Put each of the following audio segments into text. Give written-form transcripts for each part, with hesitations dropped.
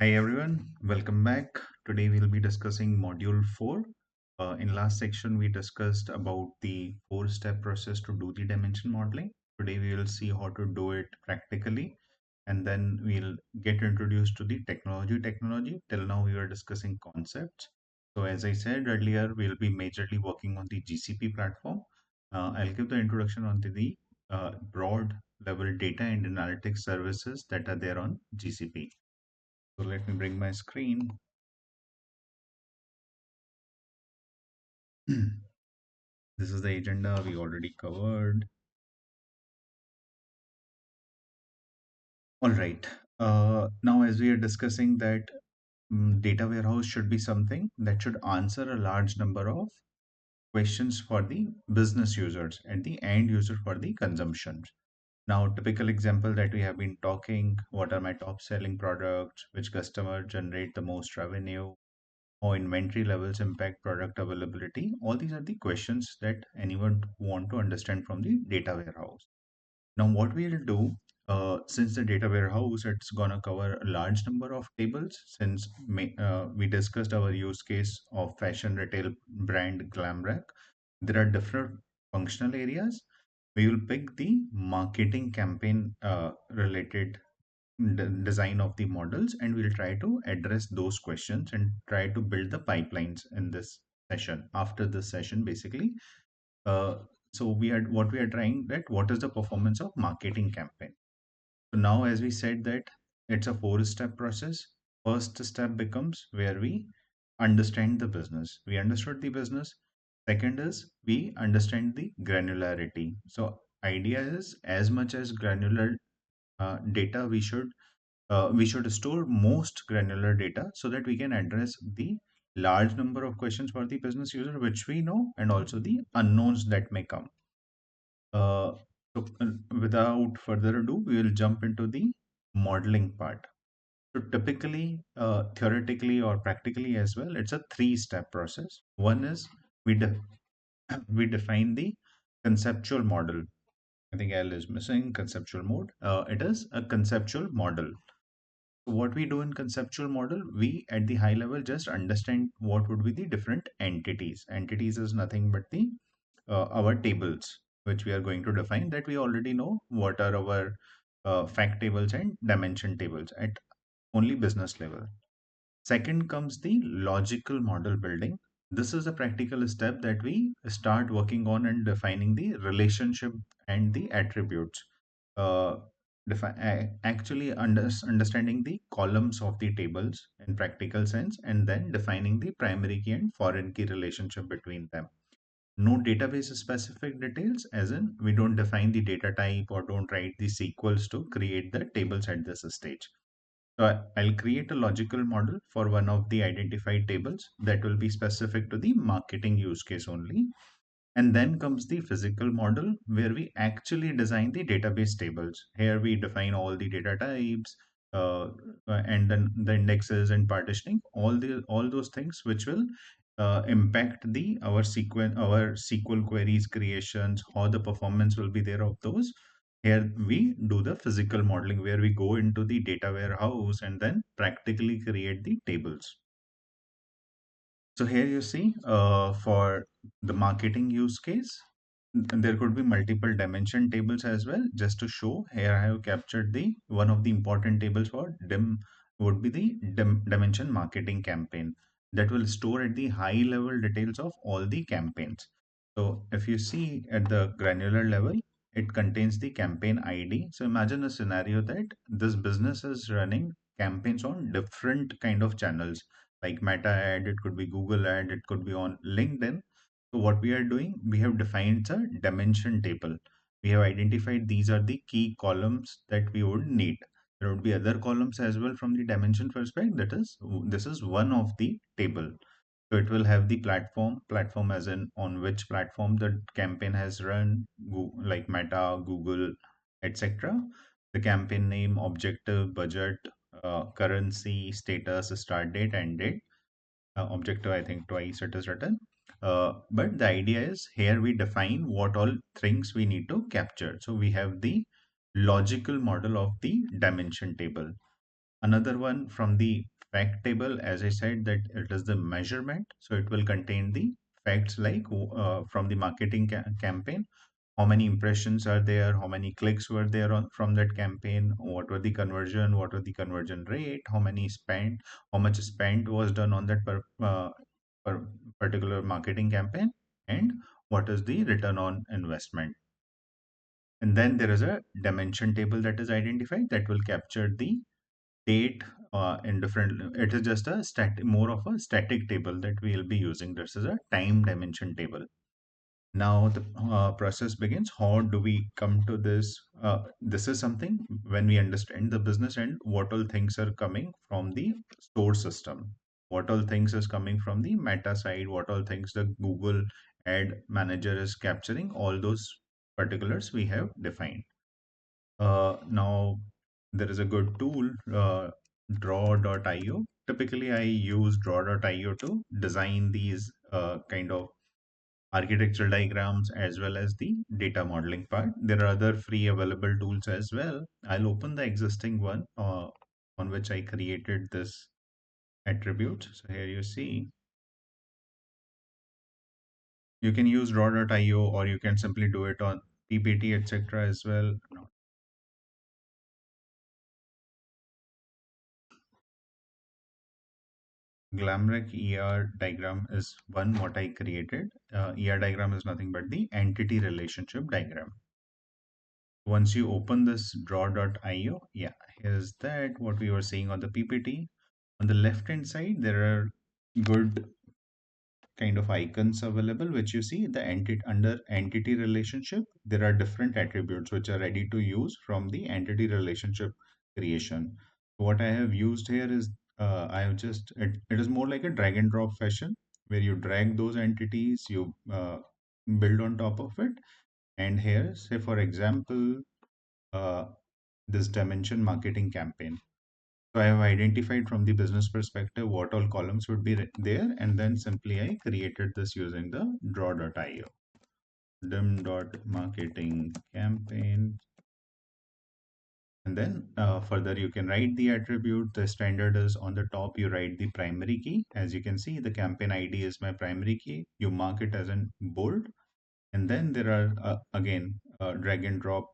Hi everyone, welcome back. Today we'll be discussing module 4. In last section we discussed about the four-step process to do the dimension modeling. Today we will see how to do it practically and then we'll get introduced to the technology. Till now we were discussing concepts. So as I said earlier, we'll be majorly working on the GCP platform. I'll give the introduction onto the broad level data and analytics services that are there on GCP. So let me bring my screen. This is the agenda we already covered. All right. Now, as we are discussing that data warehouse should be something that should answer a large number of questions for the business users and the end user for the consumption. Now, typical example that we have been talking, what are my top selling products, which customer generate the most revenue, how inventory levels impact product availability. All these are the questions that anyone want to understand from the data warehouse. Now, what we'll do, since the data warehouse, it's gonna cover a large number of tables. Since we discussed our use case of fashion retail brand Glamrack, there are different functional areas. We will pick the marketing campaign related design of the models, and we'll try to address those questions and try to build the pipelines in this session. After this session, basically, uh, so we are what we are trying that what is the performance of marketing campaign. So now, as we said that it's a four-step process. First step becomes where we understand the business. We understood the business. Second is we understand the granularity. So idea is as much as granular data we should store most granular data so that we can address the large number of questions for the business user which we know and also the unknowns that may come. Uh, Without further ado, we will jump into the modeling part. So typically, theoretically or practically as well, it's a three-step process. One is we de we define the conceptual model. I think L is missing conceptual mode. It is a conceptual model. So what we do in conceptual model, we at the high level just understand what would be the different entities. Entities is nothing but the our tables, which we are going to define that we already know what are our fact tables and dimension tables at only business level. Second comes the logical model building. This is a practical step that we start working on and defining the relationship and the attributes. Uh, Actually understanding the columns of the tables in practical sense and then defining the primary key and foreign key relationship between them. No database specific details, as in we don't define the data type or don't write the SQLs to create the tables at this stage. So I'll create a logical model for one of the identified tables that will be specific to the marketing use case only. And then comes the physical model where we actually design the database tables. Here we define all the data types, and then the indexes and partitioning, all those things which will impact the our SQL queries creations, how the performance will be there of those. Here we do the physical modeling where we go into the data warehouse and then practically create the tables. So here you see for the marketing use case, there could be multiple dimension tables as well. Just to show, here I have captured the one of the important tables for dim would be the dimension marketing campaign that will store at the high level details of all the campaigns. So if you see at the granular level, it contains the campaign ID. So imagine a scenario that this business is running campaigns on different kind of channels like Meta ad, it could be Google ad, it could be on LinkedIn. So what we are doing, we have defined a dimension table. We have identified these are the key columns that we would need. There would be other columns as well from the dimension perspective. That is, this is one of the table. So it will have the platform as in on which platform the campaign has run, like Meta, Google, etc. The campaign name, objective, budget, currency, status, start date, end date. Objective, I think twice it is written. But the idea is here we define what all things we need to capture. So we have the logical model of the dimension table. Another one from the fact table, as I said, that it is the measurement. So it will contain the facts like from the marketing campaign, how many impressions are there, how many clicks were there from that campaign, what were the conversion, what were the conversion rate, how many spent, how much spent was done on that per particular marketing campaign, and what is the return on investment. And then there is a dimension table that is identified that will capture the date in different. It is just a more of a static table that we will be using. This is a time dimension table. Now the process begins. How do we come to this? This is something when we understand the business and what all things are coming from the source system, what all things is coming from the meta side, what all things the Google ad manager is capturing, all those particulars we have defined. Now there is a good tool, draw.io. Typically, I use draw.io to design these kind of architectural diagrams as well as the data modeling part. There are other free available tools as well. I'll open the existing one on which I created this attribute. So here you see, you can use draw.io or you can simply do it on PPT, etc. as well. No, Glamrec ER diagram is one what I created. ER diagram is nothing but the entity relationship diagram. Once you open this draw.io, yeah, here's that what we were seeing on the PPT. On the left hand side, there are good kind of icons available, which you see the entity under entity relationship. There are different attributes which are ready to use from the entity relationship creation. What I have used here is I have just it is more like a drag and drop fashion where you drag those entities, you build on top of it. And here, say for example, uh, this dimension marketing campaign. So I have identified from the business perspective what all columns would be there, and then simply I created this using the draw.io. dim.marketing campaign. And then further you can write the attribute. The standard is on the top, you write the primary key. As you can see, the campaign ID is my primary key. You mark it as in bold. And then there are again drag and drop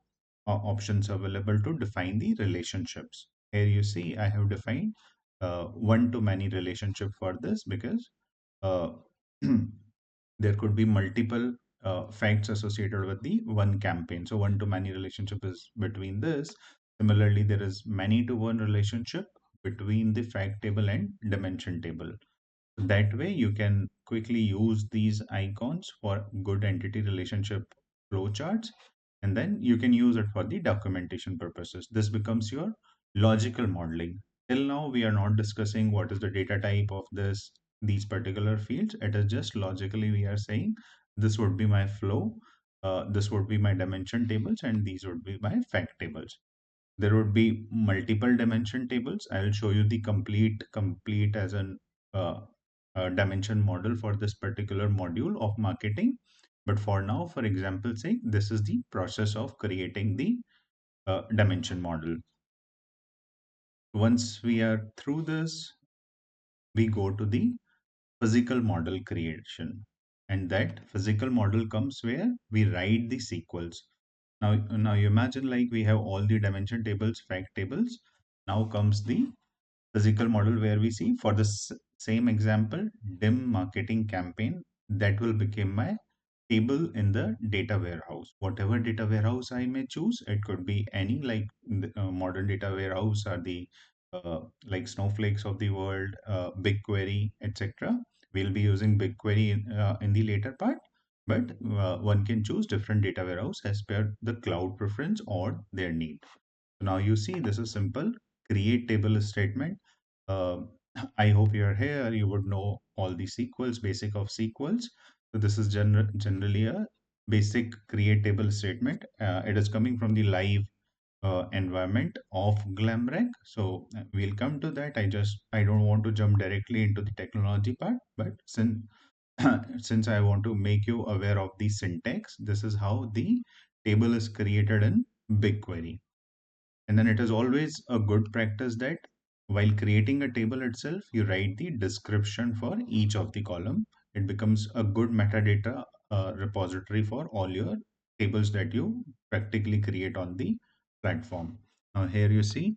options available to define the relationships. Here you see I have defined one-to-many relationship for this because uh, there could be multiple facts associated with the one campaign. So one-to-many relationship is between this. Similarly, there is many-to-one relationship between the fact table and dimension table. That way, you can quickly use these icons for good entity relationship flowcharts, and then you can use it for the documentation purposes. This becomes your logical modeling. Till now, we are not discussing what is the data type of these particular fields. It is just logically we are saying this would be my flow, this would be my dimension tables, and these would be my fact tables. There would be multiple dimension tables. I'll show you the complete as an uh, dimension model for this particular module of marketing. But for now, for example sake, this is the process of creating the dimension model. Once we are through this, we go to the physical model creation. And that physical model comes where we write the sequels. Now you imagine like we have all the dimension tables, fact tables. Now comes the physical model where we see for the same example, dim marketing campaign that will become my table in the data warehouse. Whatever data warehouse I may choose, it could be any like modern data warehouse are the like snowflakes of the world, BigQuery, etc. We'll be using BigQuery in the later part, but one can choose different data warehouse as per the cloud preference or their need. Now you see this is simple. Create table statement. Uh, I hope you're here. You would know all the SQLs, basic of SQLs. So this is generally a basic create table statement. It is coming from the live environment of Glamrec. So we'll come to that. I don't want to jump directly into the technology part, but since I want to make you aware of the syntax, this is how the table is created in BigQuery. And then it is always a good practice that While creating a table itself, you write the description for each of the column. It becomes a good metadata repository for all your tables that you practically create on the platform. Now here you see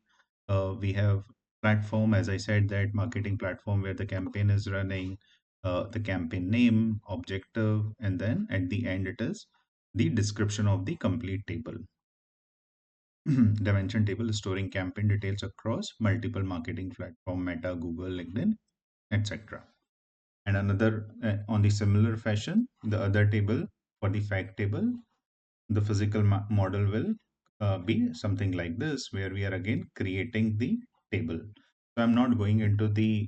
we have platform, as I said, that marketing platform where the campaign is running, the campaign name, objective, and then at the end it is the description of the complete table. Dimension table is storing campaign details across multiple marketing platform, Meta, Google, LinkedIn, etc. And another on the similar fashion, the other table for the fact table, the physical model will be something like this, where we are again creating the table. So I'm not going into the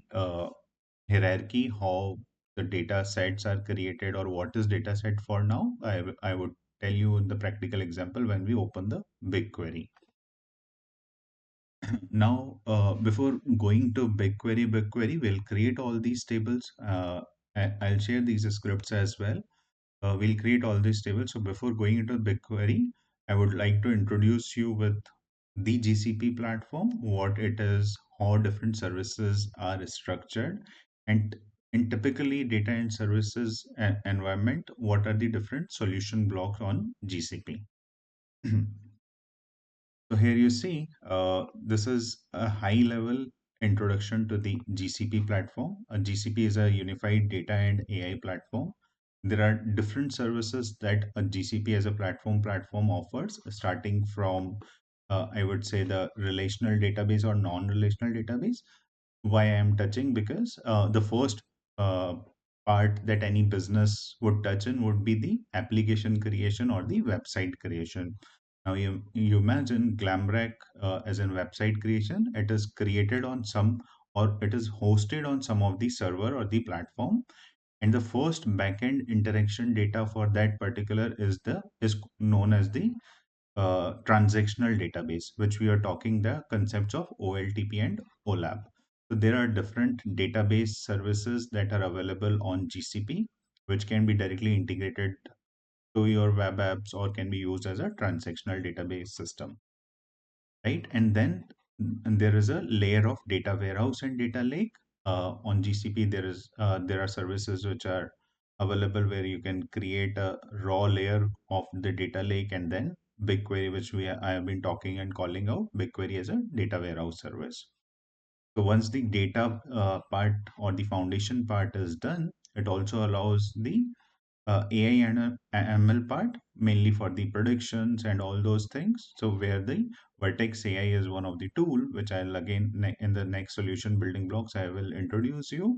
hierarchy, how the data sets are created or what is data set for now. I would tell you the practical example when we open the BigQuery. Now, before going to BigQuery, we'll create all these tables. I'll share these scripts as well. We'll create all these tables. So before going into BigQuery, I would like to introduce you with the GCP platform, what it is, how different services are structured, and in typically data and services environment, what are the different solution blocks on GCP. So here you see, this is a high level introduction to the GCP platform. GCP is a unified data and AI platform. There are different services that a GCP as a platform offers, starting from, I would say, the relational database or non-relational database. Why I am touching, because the first uh, part that any business would touch in would be the application creation or the website creation. Now you imagine Glamrack as in website creation. It is created on some, or it is hosted on some of the server or the platform, and the first backend interaction data for that particular is known as the transactional database, which we are talking the concepts of OLTP and OLAP. So there are different database services that are available on GCP, which can be directly integrated to your web apps or can be used as a transactional database system, right? And there is a layer of data warehouse and data lake. On GCP, there are services which are available where you can create a raw layer of the data lake, and then BigQuery, which I have been talking and calling out BigQuery as a data warehouse service. So once the data part or the foundation part is done, it also allows the AI and ML part, mainly for the predictions and all those things. So where the Vertex AI is one of the tool, which I'll again in the next solution building blocks, I will introduce you.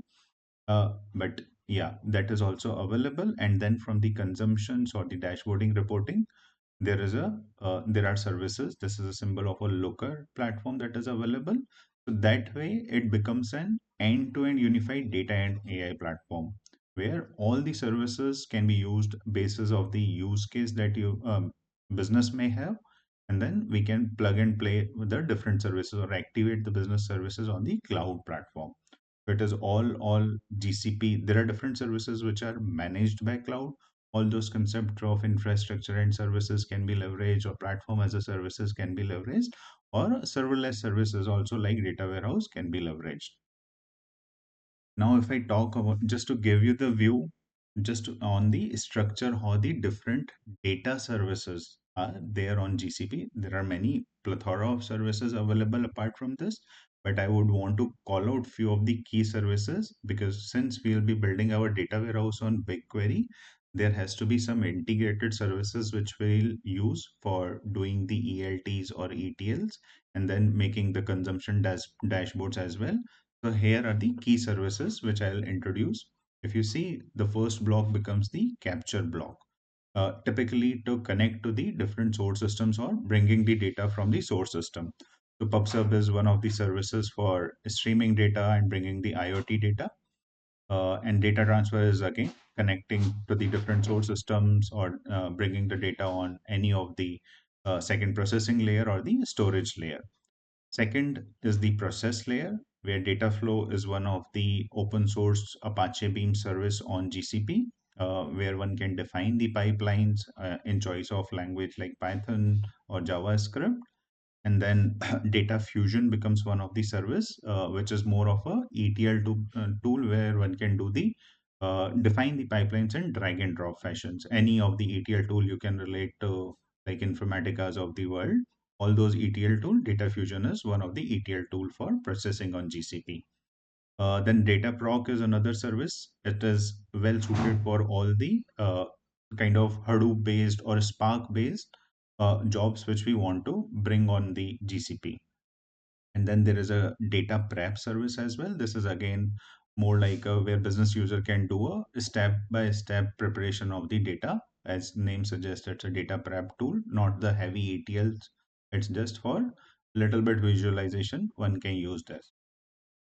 But yeah, that is also available. And then from the consumptions or the dashboarding reporting, there are services. This is a symbol of a Looker platform that is available. So that way it becomes an end-to-end unified data and AI platform where all the services can be used basis of the use case that you business may have, and then we can plug and play with the different services or activate the business services on the cloud platform. It is all GCP. There are different services which are managed by cloud. All those concepts of infrastructure and services can be leveraged, or platform as a services can be leveraged, or serverless services also like data warehouse can be leveraged. Now, if I talk about, just to give you the view, on the structure, how the different data services are there on GCP. There are many plethora of services available apart from this, but I would want to call out few of the key services, because since we will be building our data warehouse on BigQuery, there has to be some integrated services which we'll use for doing the ELTs or ETLs, and then making the consumption dashboards as well. So here are the key services which I'll introduce. If you see, the first block becomes the capture block. Typically to connect to the different source systems or bringing the data from the source system. So PubSub is one of the services for streaming data and bringing the IoT data. And data transfer is again connecting to the different source systems or bringing the data on any of the second processing layer or the storage layer. Second is the process layer, where data flow is one of the open source Apache Beam service on GCP, where one can define the pipelines in choice of language like Python or JavaScript. And then data fusion becomes one of the service, which is more of a tool where one can do the define the pipelines in drag and drop fashions. Any of the ETL tool you can relate to, like Informatica's of the world, all those ETL tool, data fusion is one of the ETL tool for processing on GCP. Then data proc is another service. It is well suited for all the kind of Hadoop based or Spark based jobs which we want to bring on the GCP. And then there is a data prep service as well. This is again more like where business user can do a step by step preparation of the data. As name suggests, it's a data prep tool, not the heavy ETLs. It's just for little bit visualization. One can use this.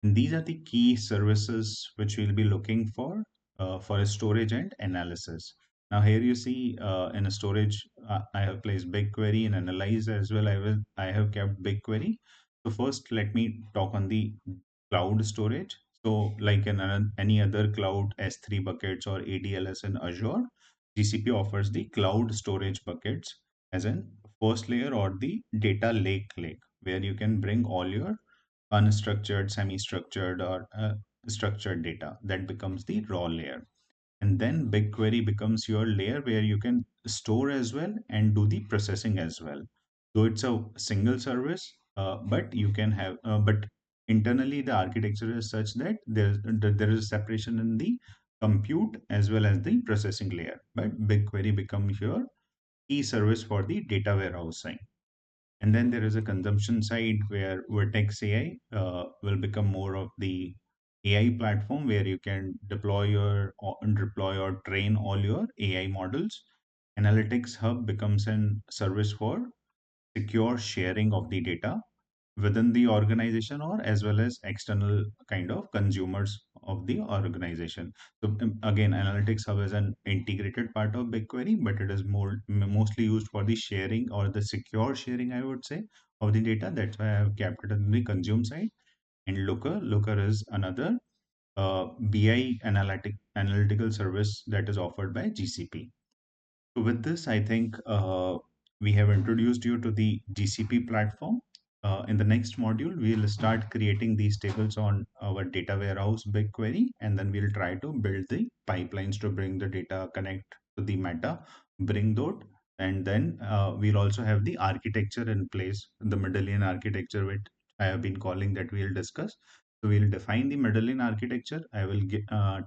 These are the key services which we'll be looking for a storage and analysis. Now here you see in a storage, I have placed BigQuery and analyze as well. I have kept BigQuery. So first, let me talk on the cloud storage. So like in any other cloud S3 buckets or ADLS in Azure, GCP offers the cloud storage buckets as in first layer or the data lake, where you can bring all your unstructured, semi-structured, or structured data. That becomes the raw layer. And then BigQuery becomes your layer where you can store as well and do the processing as well. So it's a single service, but you can have, but internally the architecture is such that there is a separation in the compute as well as the processing layer. But BigQuery becomes your key service for the data warehousing. And then there is a consumption side where Vertex AI will become more of the AI platform where you can deploy or train all your AI models. Analytics Hub becomes an service for secure sharing of the data within the organization or as well as external kind of consumers of the organization. So again, Analytics Hub is an integrated part of BigQuery, but it is mostly used for the sharing or the secure sharing, I would say, of the data. That's why I have kept it on the consume side. And Looker is another BI analytical service that is offered by GCP. So with this, I think we have introduced you to the GCP platform. In the next module, we'll start creating these tables on our data warehouse BigQuery, and then we'll try to build the pipelines to bring the data, connect to the meta, bring those, and then we'll also have the architecture in place, the medallion architecture, which I have been calling that we'll discuss. So we'll define the medallion architecture. I will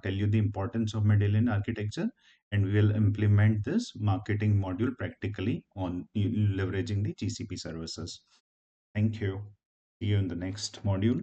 tell you the importance of medallion architecture, and we will implement this marketing module practically on leveraging the GCP services. Thank you. See you in the next module.